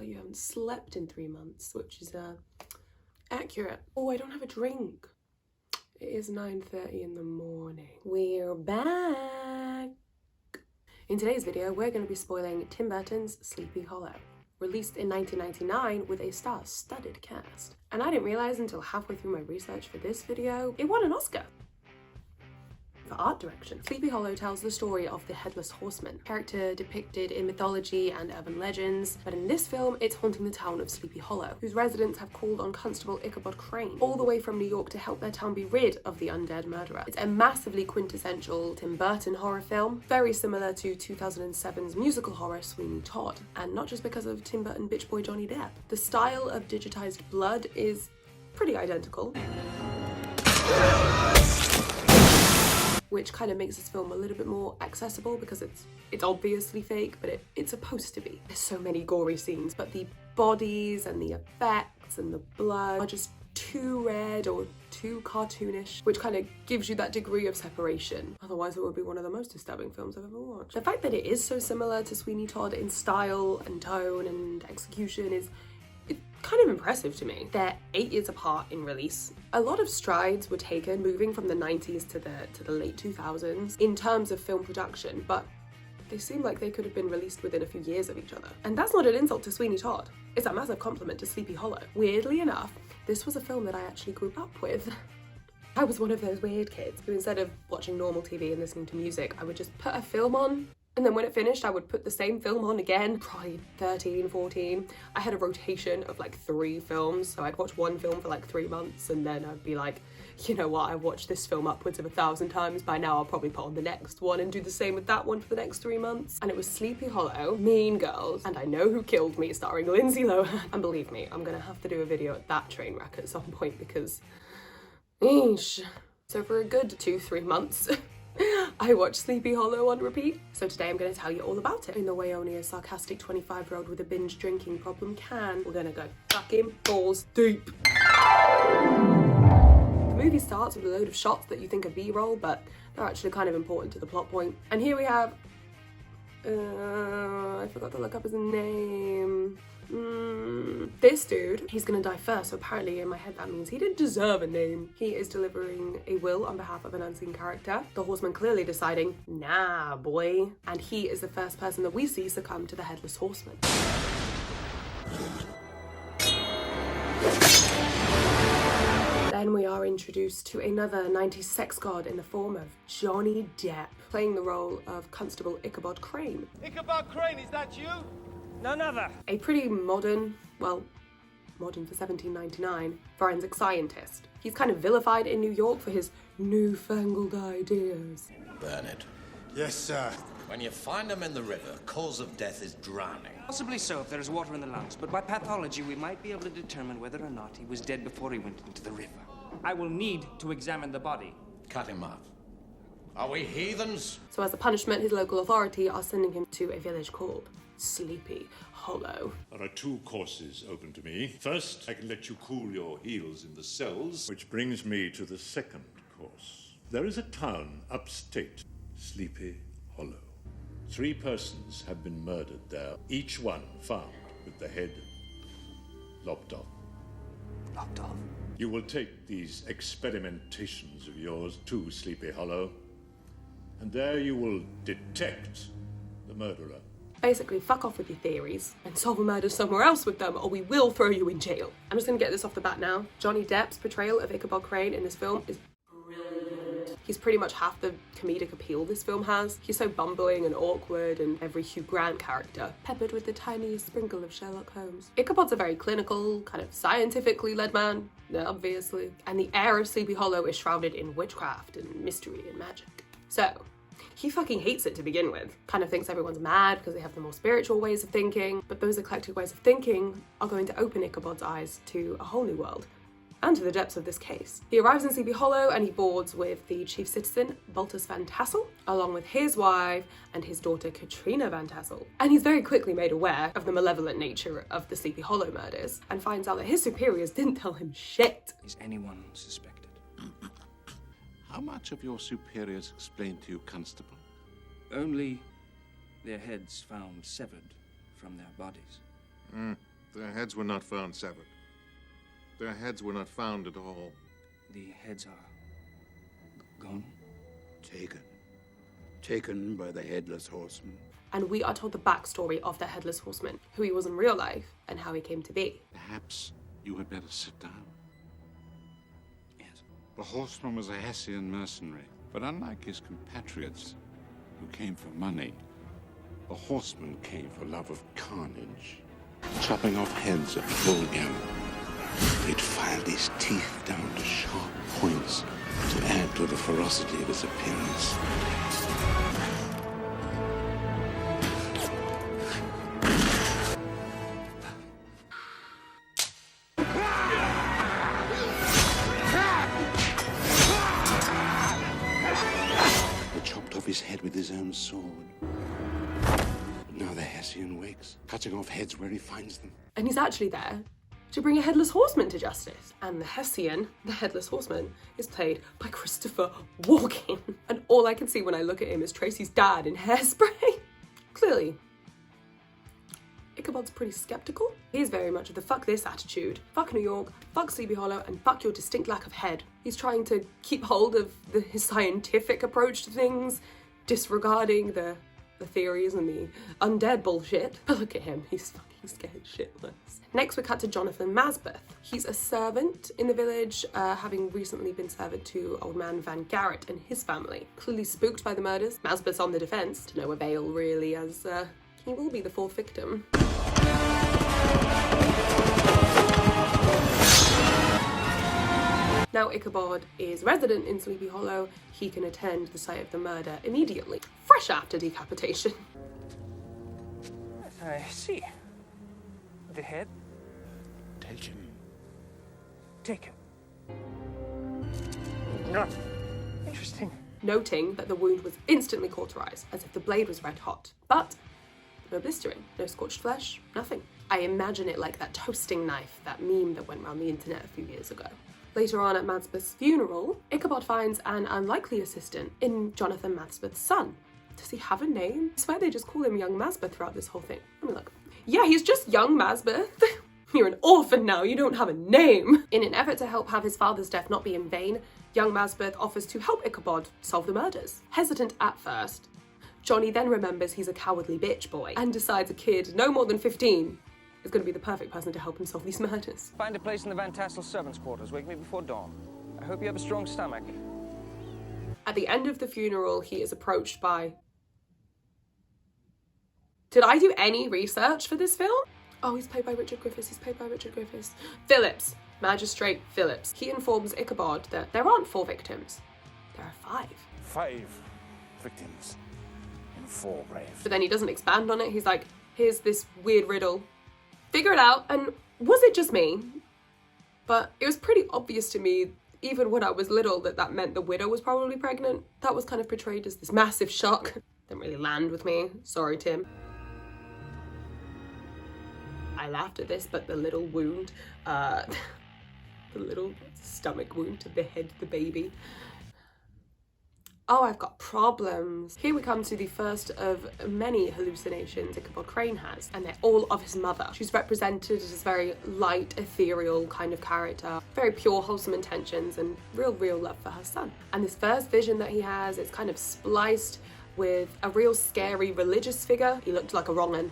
like you haven't slept in 3 months, which is accurate. Oh, I don't have a drink. It is 9:30 in the morning. We're back. In today's video, we're going to be spoiling Tim Burton's Sleepy Hollow, released in 1999 with a star-studded cast. And I didn't realise until halfway through my research for this video, it won an Oscar for art direction. Sleepy Hollow tells the story of the Headless Horseman, character depicted in mythology and urban legends, but in this film it's haunting the town of Sleepy Hollow, whose residents have called on Constable Ichabod Crane all the way from New York to help their town be rid of the undead murderer. It's a massively quintessential Tim Burton horror film, very similar to 2007's musical horror Sweeney Todd, and not just because of Tim Burton bitch boy Johnny Depp. The style of digitized blood is pretty identical, which kind of makes this film a little bit more accessible because it's obviously fake, but it's supposed to be. There's so many gory scenes, but the bodies and the effects and the blood are just too red or too cartoonish, which kind of gives you that degree of separation. Otherwise it would be one of the most disturbing films I've ever watched. The fact that it is so similar to Sweeney Todd in style and tone and execution is kind of impressive to me. They're 8 years apart in release. A lot of strides were taken moving from the 90s to the late 2000s in terms of film production, but they seem like they could have been released within a few years of each other. And that's not an insult to Sweeney Todd. It's a massive compliment to Sleepy Hollow. Weirdly enough, this was a film that I actually grew up with. I was one of those weird kids who, instead of watching normal TV and listening to music, I would just put a film on, and then when it finished, I would put the same film on again, probably 13, 14. I had a rotation of like 3 films, so I'd watch one film for like 3 months, and then I'd be like, you know what, I've watched this film upwards of 1,000 times, by now I'll probably put on the next one and do the same with that one for the next 3 months. And it was Sleepy Hollow, Mean Girls, and I Know Who Killed Me, starring Lindsay Lohan. And believe me, I'm gonna have to do a video at that train wreck at some point because, eesh. So for a good 2-3 months, I watched Sleepy Hollow on repeat. So today I'm going to tell you all about it in the way only a sarcastic 25-year-old with a binge drinking problem can. We're going to go fucking balls deep. The movie starts with a load of shots that you think are B-roll, but they're actually kind of important to the plot point. And here we have, I forgot to look up his name. This dude, he's gonna die first, so apparently in my head that means he didn't deserve a name. He is delivering a will on behalf of an unseen character, the Horseman clearly deciding, nah boy, and he is the first person that we see succumb to the Headless Horseman. Then we are introduced to another 90s sex god in the form of Johnny Depp, playing the role of Constable Ichabod Crane. Ichabod Crane, is that you? None other. A pretty modern, well, modern for 1799, forensic scientist. He's kind of vilified in New York for his newfangled ideas. Burn it. Yes, sir. When you find him in the river, cause of death is drowning. Possibly so if there is water in the lungs, but by pathology we might be able to determine whether or not he was dead before he went into the river. I will need to examine the body. Cut him off. Are we heathens? So as a punishment, his local authority are sending him to a village called Sleepy Hollow. There are 2 courses open to me. First, I can let you cool your heels in the cells, which brings me to the second course. There is a town upstate, Sleepy Hollow. 3 persons have been murdered there, each one found with the head lopped off. Lopped off? You will take these experimentations of yours to Sleepy Hollow, and there you will detect the murderer. Basically, fuck off with your theories and solve a murder somewhere else with them, or we will throw you in jail. I'm just gonna get this off the bat now. Johnny Depp's portrayal of Ichabod Crane in this film is brilliant. He's pretty much half the comedic appeal this film has. He's so bumbling and awkward, and every Hugh Grant character, peppered with the tiniest sprinkle of Sherlock Holmes. Ichabod's a very clinical, kind of scientifically led man, obviously, and the air of Sleepy Hollow is shrouded in witchcraft and mystery and magic. So, he fucking hates it to begin with. Kind of thinks everyone's mad because they have the more spiritual ways of thinking, but those eclectic ways of thinking are going to open Ichabod's eyes to a whole new world, and to the depths of this case. He arrives in Sleepy Hollow and he boards with the chief citizen, Baltus Van Tassel, along with his wife and his daughter, Katrina Van Tassel. And he's very quickly made aware of the malevolent nature of the Sleepy Hollow murders, and finds out that his superiors didn't tell him shit. Is anyone suspected? How much of your superiors explained to you, Constable? Only their heads found severed from their bodies. Their heads were not found severed. Their heads were not found at all. The heads are gone? Taken by the Headless Horseman. And we are told the backstory of the Headless Horseman, who he was in real life, and how he came to be. Perhaps you had better sit down. Yes. The Horseman was a Hessian mercenary, but unlike his compatriots, who came for money, the Horseman came for love of carnage, chopping off heads at full gamut. He'd filed his teeth down to sharp points to add to the ferocity of his appearance. His head with his own sword. But now the Hessian wakes, cutting off heads where he finds them. And he's actually there to bring a Headless Horseman to justice. And the Hessian, the Headless Horseman, is played by Christopher Walken. And all I can see when I look at him is Tracy's dad in Hairspray. Clearly, Ichabod's pretty skeptical. He's very much of the fuck this attitude. Fuck New York, fuck Sleepy Hollow, and fuck your distinct lack of head. He's trying to keep hold of his scientific approach to things, disregarding the theories and the undead bullshit. But look at him, he's fucking scared shitless. Next we cut to Jonathan Masbeth. He's a servant in the village, having recently been servant to old man Van Garrett and his family. Clearly spooked by the murders, Masbeth's on the defense, to no avail really, as he will be the fourth victim. Now Ichabod is resident in Sleepy Hollow, he can attend the site of the murder immediately, fresh after decapitation. I see. The head? Taken. No. Interesting. Noting that the wound was instantly cauterized, as if the blade was red hot. But no blistering, no scorched flesh, nothing. I imagine it like that toasting knife, that meme that went around the internet a few years ago. Later on at Masbeth's funeral, Ichabod finds an unlikely assistant in Jonathan Masbeth's son. Does he have a name? I swear they just call him Young Masbeth throughout this whole thing. I mean, look, yeah, he's just Young Masbeth. You're an orphan now, you don't have a name. In an effort to help have his father's death not be in vain, Young Masbeth offers to help Ichabod solve the murders. Hesitant at first, Johnny then remembers he's a cowardly bitch boy and decides a kid no more than 15 is going to be the perfect person to help him solve these murders. Find a place in the Van Tassel servants' quarters. Wake me before dawn. I hope you have a strong stomach. At the end of the funeral, he is approached by... Did I do any research for this film? Oh, he's played by Richard Griffiths. Phillips. Magistrate Phillips. He informs Ichabod that there aren't 4 victims. There are 5. 5 victims and 4 graves. But then he doesn't expand on it. He's like, here's this weird riddle. Figure it out. And was it just me? But it was pretty obvious to me, even when I was little, that meant the widow was probably pregnant. That was kind of portrayed as this massive shock. Didn't really land with me. Sorry, Tim. I laughed at this, but the little wound, the little stomach wound to the head of the baby. Oh, I've got problems. Here we come to the first of many hallucinations Ichabod Crane has, and they're all of his mother. She's represented as this very light, ethereal kind of character, very pure, wholesome intentions, and real love for her son. And this first vision that he has is kind of spliced with a real scary religious figure. He looked like a wrong un.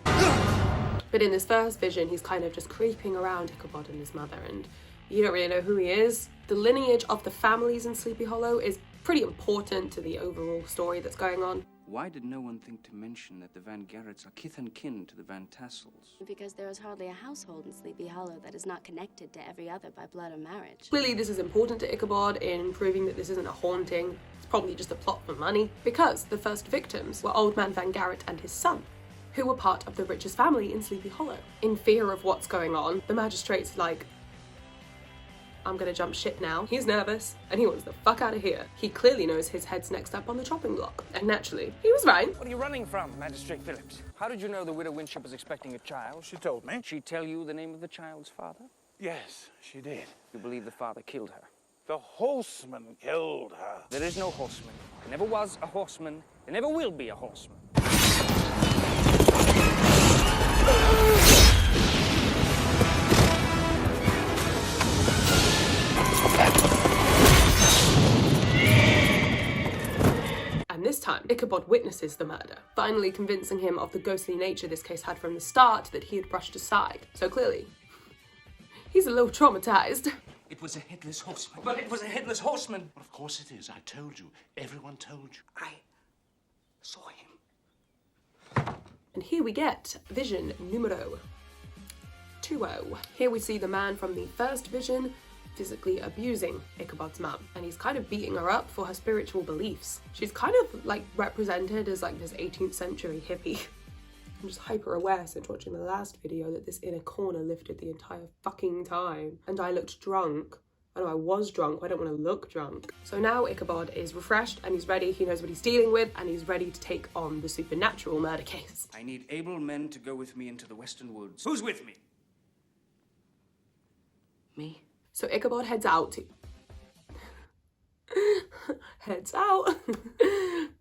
But in this first vision, he's kind of just creeping around Ichabod and his mother, and you don't really know who he is. The lineage of the families in Sleepy Hollow is pretty important to the overall story that's going on. Why did no one think to mention that the Van Garretts are kith and kin to the Van Tassels? Because there is hardly a household in Sleepy Hollow that is not connected to every other by blood or marriage. Clearly this is important to Ichabod in proving that this isn't a haunting. It's probably just a plot for money, because the first victims were old man Van Garrett and his son, who were part of the richest family in Sleepy Hollow. In fear of what's going on, the magistrate's like, I'm gonna jump ship now. He's nervous, and he wants the fuck out of here. He clearly knows his head's next up on the chopping block. And naturally, he was right. What are you running from, Magistrate Phillips? How did you know the widow Winship was expecting a child? She told me. Did she tell you the name of the child's father? Yes, she did. You believe the father killed her? The horseman killed her. There is no horseman. There never was a horseman. There never will be a horseman. This time, Ichabod witnesses the murder, finally convincing him of the ghostly nature this case had from the start that he had brushed aside. So clearly, he's a little traumatized. It was a headless horseman. But it was a headless horseman. Of course it is. I told you. Everyone told you. I saw him. And here we get vision numero 20. Here we see the man from the first vision physically abusing Ichabod's mum, and he's kind of beating her up for her spiritual beliefs. She's kind of like represented as like this 18th century hippie. I'm just hyper aware since watching the last video that this inner corner lifted the entire fucking time, and I looked drunk. I know I was drunk, but I don't want to look drunk. So now Ichabod is refreshed and he's ready, he knows what he's dealing with, and he's ready to take on the supernatural murder case. I need able men to go with me into the western woods. Who's with me? Me? So Ichabod heads out.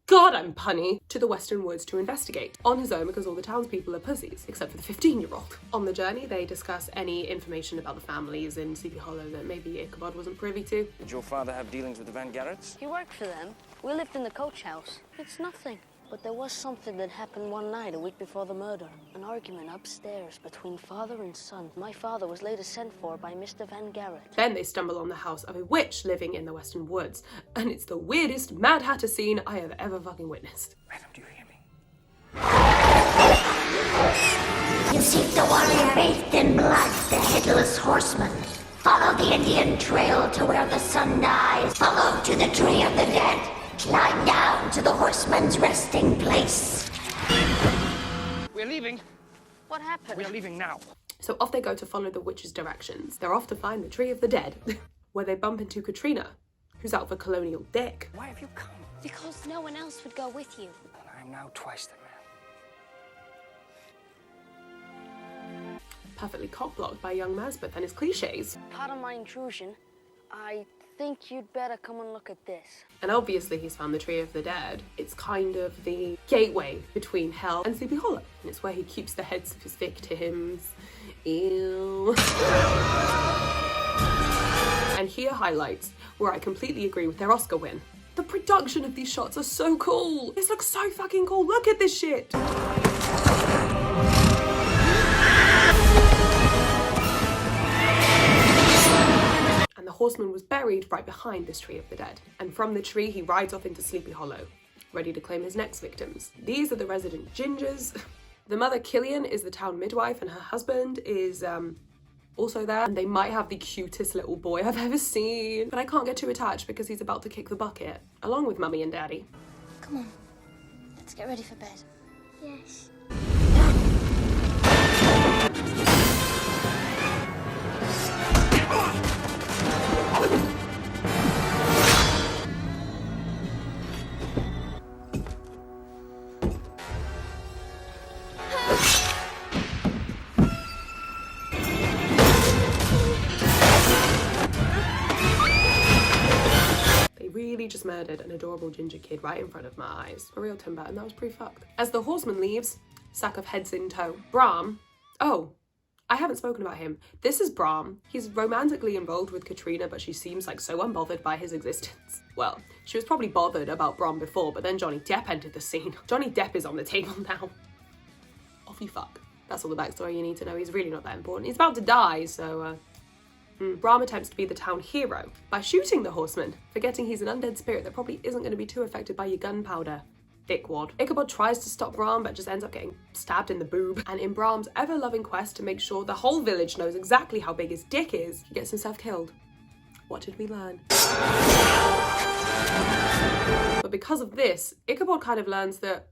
God, I'm punny. To the western woods to investigate. On his own because all the townspeople are pussies, except for the 15-year-old. On the journey, they discuss any information about the families in Sleepy Hollow that maybe Ichabod wasn't privy to. Did your father have dealings with the Van Garretts? He worked for them. We lived in the coach house. It's nothing. But there was something that happened one night a week before the murder. An argument upstairs between father and son. My father was later sent for by Mr. Van Garrett. Then they stumble on the house of a witch living in the western woods. And it's the weirdest Mad Hatter scene I have ever fucking witnessed. Madam, do you hear me? You seek the warrior bathed in blood, the headless horseman. Follow the Indian trail to where the sun dies. Follow to the tree of the dead. Climb down to the horseman's resting place. We're leaving. What happened? We're leaving now. So off they go to follow the witch's directions. They're off to find the tree of the dead, where they bump into Katrina, who's out for colonial dick. Why have you come? Because no one else would go with you. And I am now twice the man. Perfectly cock-blocked by young Masbeth and his cliches. Pardon my intrusion. I think you'd better come and look at this. And obviously he's found the Tree of the Dead. It's kind of the gateway between Hell and Sleepy Hollow. And it's where he keeps the heads of his victims. Ew. And here highlights where I completely agree with their Oscar win. The production of these shots are so cool. This looks so fucking cool. Look at this shit. The horseman was buried right behind this Tree of the Dead, and from the tree he rides off into Sleepy Hollow, ready to claim his next victims. These are the resident gingers. The mother, Killian, is the town midwife, and her husband is also there, and they might have the cutest little boy I've ever seen, but I can't get too attached because he's about to kick the bucket, along with Mummy and Daddy. Come on, let's get ready for bed. Yes. Just murdered an adorable ginger kid right in front of my eyes. A real Tim Burton, that was pretty fucked. As the horseman leaves, sack of heads in tow. Bram, oh, I haven't spoken about him. This is Bram. He's romantically involved with Katrina, but she seems like so unbothered by his existence. Well, she was probably bothered about Bram before, but then Johnny Depp entered the scene. Johnny Depp is on the table now. Off you fuck. That's all the backstory you need to know. He's really not that important. He's about to die, so Bram attempts to be the town hero by shooting the horseman, forgetting he's an undead spirit that probably isn't going to be too affected by your gunpowder. Dickwad. Ichabod tries to stop Bram, but just ends up getting stabbed in the boob. And in Bram's ever-loving quest to make sure the whole village knows exactly how big his dick is, he gets himself killed. What did we learn? But because of this, Ichabod kind of learns that,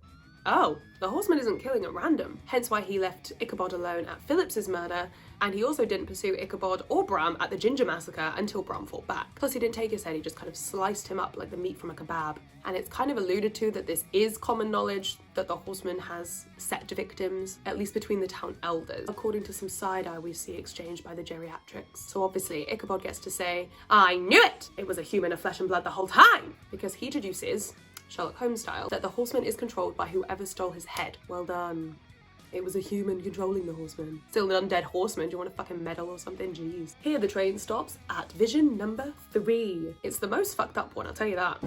oh, the horseman isn't killing at random. Hence why he left Ichabod alone at Phillips's murder, and he also didn't pursue Ichabod or Bram at the Ginger Massacre until Bram fought back. Plus he didn't take his head, he just kind of sliced him up like the meat from a kebab. And it's kind of alluded to that this is common knowledge, that the horseman has set victims, at least between the town elders, according to some side-eye we see exchanged by the geriatrics. So obviously Ichabod gets to say, I knew it! It was a human of flesh and blood the whole time! Because he deduces, Sherlock Holmes style, that the horseman is controlled by whoever stole his head. Well done. It was a human controlling the horseman. Still an undead horseman, do you want a fucking medal or something? Jeez. Here the train stops at vision number 3. It's the most fucked up one, I'll tell you that.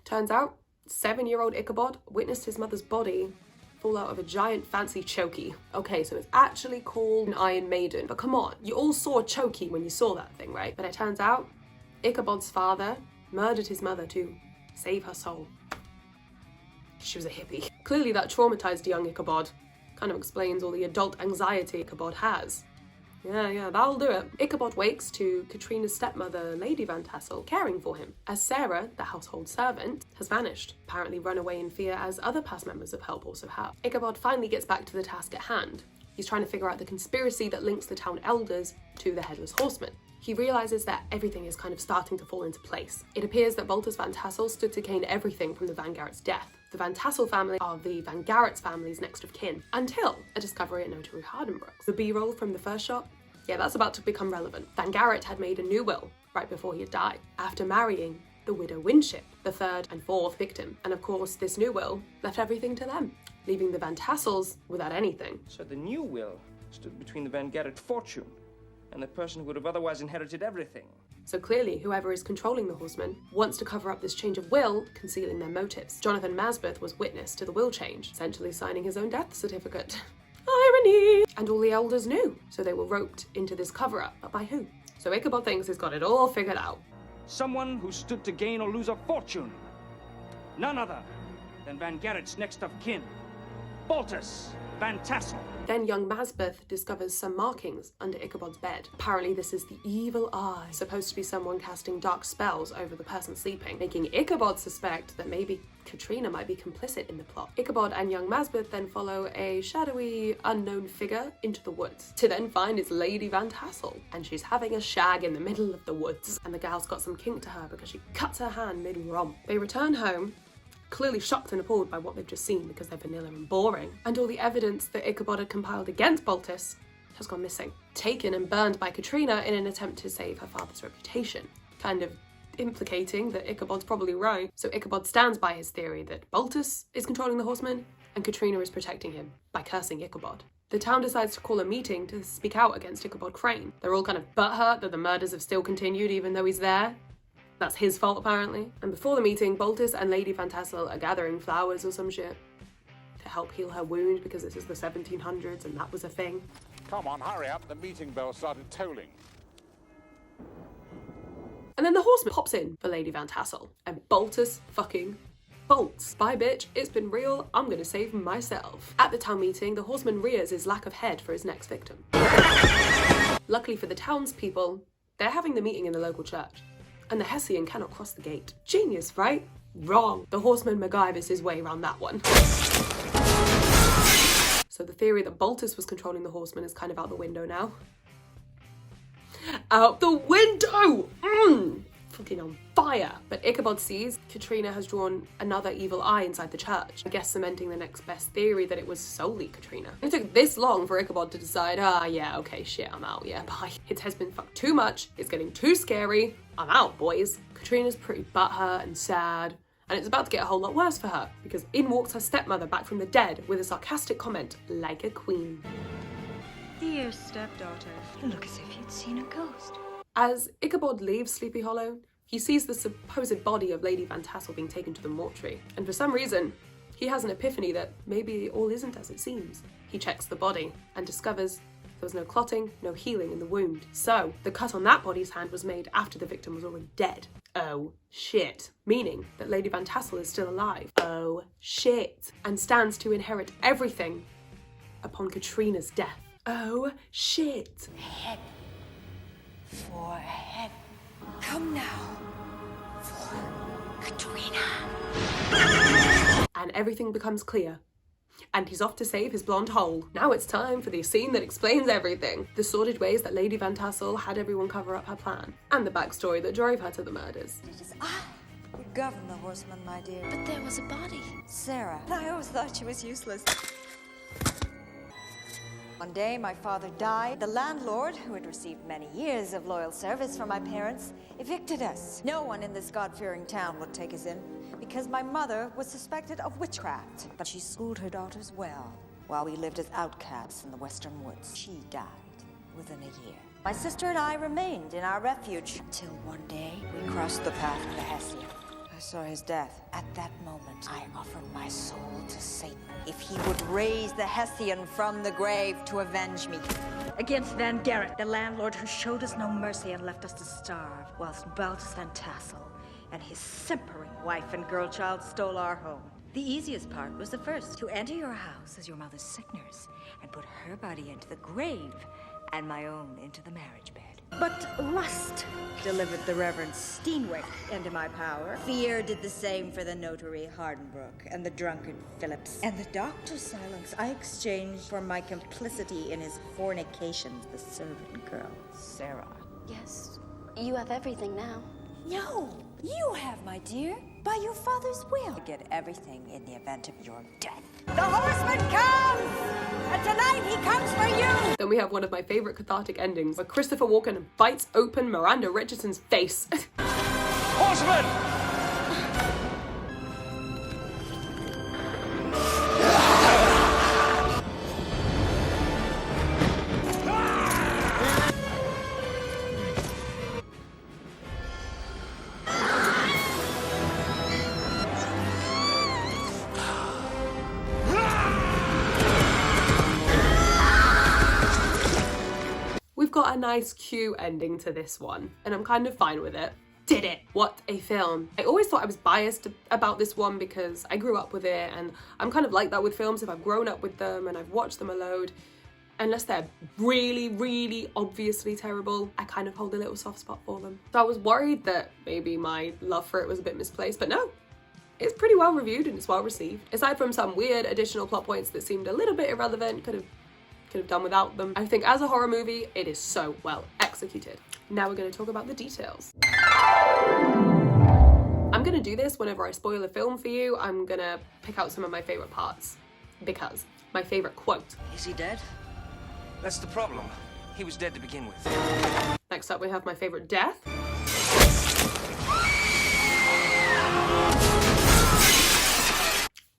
Turns out, 7-year-old Ichabod witnessed his mother's body fall out of a giant fancy chokey. Okay, so it's actually called an Iron Maiden, but come on, you all saw a chokey when you saw that thing, right? But it turns out, Ichabod's father murdered his mother to save her soul. She was a hippie. Clearly that traumatized young Ichabod. Kind of explains all the adult anxiety Ichabod has. Yeah, that'll do it. Ichabod wakes to Katrina's stepmother, Lady Van Tassel, caring for him, as Sarah, the household servant, has vanished, apparently run away in fear as other past members of Help also have. Ichabod finally gets back to the task at hand. He's trying to figure out the conspiracy that links the town elders to the Headless Horseman. He realises that everything is kind of starting to fall into place. It appears that Baltus Van Tassel stood to gain everything from the Van Garrett's death. The Van Tassel family are the Van Garrett's family's next of kin, until a discovery at Notary Hardenbrook's. The B-roll from the first shot? Yeah, that's about to become relevant. Van Garrett had made a new will right before he had died, after marrying the widow Winship, the third and fourth victim. And of course, this new will left everything to them, leaving the Van Tassels without anything. So the new will stood between the Van Garrett fortune and the person who would have otherwise inherited everything. So clearly, whoever is controlling the Horseman wants to cover up this change of will, concealing their motives. Jonathan Masbeth was witness to the will change, essentially signing his own death certificate. Irony! And all the elders knew, so they were roped into this cover-up. But by who? So Ichabod thinks he's got it all figured out. Someone who stood to gain or lose a fortune. None other than Van Garrett's next of kin, Baltus Van Tassel. Then young Masbeth discovers some markings under Ichabod's bed. Apparently this is the evil eye, supposed to be someone casting dark spells over the person sleeping, making Ichabod suspect that maybe Katrina might be complicit in the plot. Ichabod and young Masbeth then follow a shadowy, unknown figure into the woods, to then find it's Lady Van Tassel, and she's having a shag in the middle of the woods, and the gal's got some kink to her because she cuts her hand mid-romp. They return home, clearly shocked and appalled by what they've just seen because they're vanilla and boring, and all the evidence that Ichabod had compiled against Baltus has gone missing, taken and burned by Katrina in an attempt to save her father's reputation, kind of implicating that Ichabod's probably right. So Ichabod stands by his theory that Baltus is controlling the Horseman and Katrina is protecting him by cursing Ichabod. The town decides to call a meeting to speak out against Ichabod Crane. They're all kind of butthurt that the murders have still continued even though he's there. That's his fault, apparently. And before the meeting, Baltus and Lady Van Tassel are gathering flowers or some shit to help heal her wound because this is the 1700s and that was a thing. Come on, hurry up. The meeting bell started tolling. And then the Horseman pops in for Lady Van Tassel, and Baltus fucking bolts. Bye, bitch. It's been real. I'm gonna save myself. At the town meeting, the Horseman rears his lack of head for his next victim. Luckily for the townspeople, they're having the meeting in the local church, and the Hessian cannot cross the gate. Genius, right? Wrong. The Horseman MacGyvers his way around that one. So the theory that Baltus was controlling the Horseman is kind of out the window now. Out the window! Fucking on fire. But Ichabod sees Katrina has drawn another evil eye inside the church, I guess cementing the next best theory that it was solely Katrina. It took this long for Ichabod to decide, yeah, okay, shit, I'm out, yeah, bye. His head's been fucked too much, it's getting too scary, I'm out, boys. Katrina's pretty butthurt and sad, and it's about to get a whole lot worse for her, because in walks her stepmother back from the dead with a sarcastic comment, like a queen. Dear stepdaughter, you look as if you'd seen a ghost. As Ichabod leaves Sleepy Hollow, he sees the supposed body of Lady Van Tassel being taken to the mortuary, and for some reason, he has an epiphany that maybe all isn't as it seems. He checks the body and discovers there was no clotting, no healing in the wound. So, the cut on that body's hand was made after the victim was already dead. Oh, shit. Meaning that Lady Van Tassel is still alive. Oh, shit. And stands to inherit everything upon Katrina's death. Oh, shit. Head for head. Come now for Katrina. And everything becomes clear. And he's off to save his blonde hole. Now it's time for the scene that explains everything. The sordid ways that Lady Van Tassel had everyone cover up her plan. And the backstory that drove her to the murders. It is I who govern the Horseman, my dear. But there was a body. Sarah. I always thought she was useless. One day, my father died. The landlord, who had received many years of loyal service from my parents, evicted us. No one in this God-fearing town would take us in, because my mother was suspected of witchcraft. But she schooled her daughters well, while we lived as outcasts in the western woods. She died within a year. My sister and I remained in our refuge until one day we crossed the path of the Hessian. I saw his death. At that moment, I offered my soul to Satan if he would raise the Hessian from the grave to avenge me. Against Van Garrett, the landlord who showed us no mercy and left us to starve, whilst Baltus Van Tassel and his simpering wife and girl child stole our home. The easiest part was the first, to enter your house as your mother's sick nurse and put her body into the grave and my own into the marriage bed. But lust delivered the Reverend Steenwick into my power. Fear did the same for the notary Hardenbrook and the drunkard Phillips. And the doctor's silence I exchanged for my complicity in his fornications, the servant girl, Sarah. Yes, you have everything now. No, you have, my dear, by your father's will. I get everything in the event of your death. The Horseman comes! And tonight he comes for you! Then we have one of my favourite cathartic endings, where Christopher Walken bites open Miranda Richardson's face. Horseman! Got a nice cute ending to this one, and I'm kind of fine with it. Did it! What a film. I always thought I was biased about this one because I grew up with it, and I'm kind of like that with films. If I've grown up with them and I've watched them a load, unless they're really, really obviously terrible, I kind of hold a little soft spot for them. So I was worried that maybe my love for it was a bit misplaced, but no. It's pretty well reviewed and it's well received. Aside from some weird additional plot points that seemed a little bit irrelevant, could have done without them, I think as a horror movie, it is so well executed. Now we're going to talk about the details. I'm going to do this whenever I spoil a film for you. I'm going to pick out some of my favourite parts, because my favourite quote. Is he dead? That's the problem. He was dead to begin with. Next up we have my favourite death.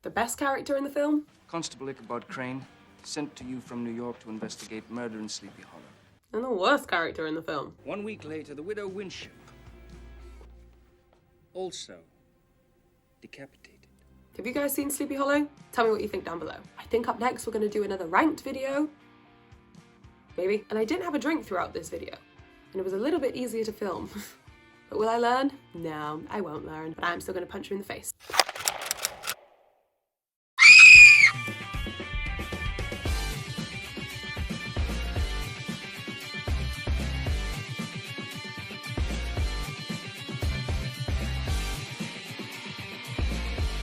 The best character in the film. Constable Ichabod Crane, sent to you from New York to investigate murder in Sleepy Hollow. And the worst character in the film. 1 week later, the widow Winship, also decapitated. Have you guys seen Sleepy Hollow? Tell me what you think down below. I think up next we're going to do another ranked video. Maybe. And I didn't have a drink throughout this video, and it was a little bit easier to film. But will I learn? No, I won't learn. But I'm still going to punch you in the face.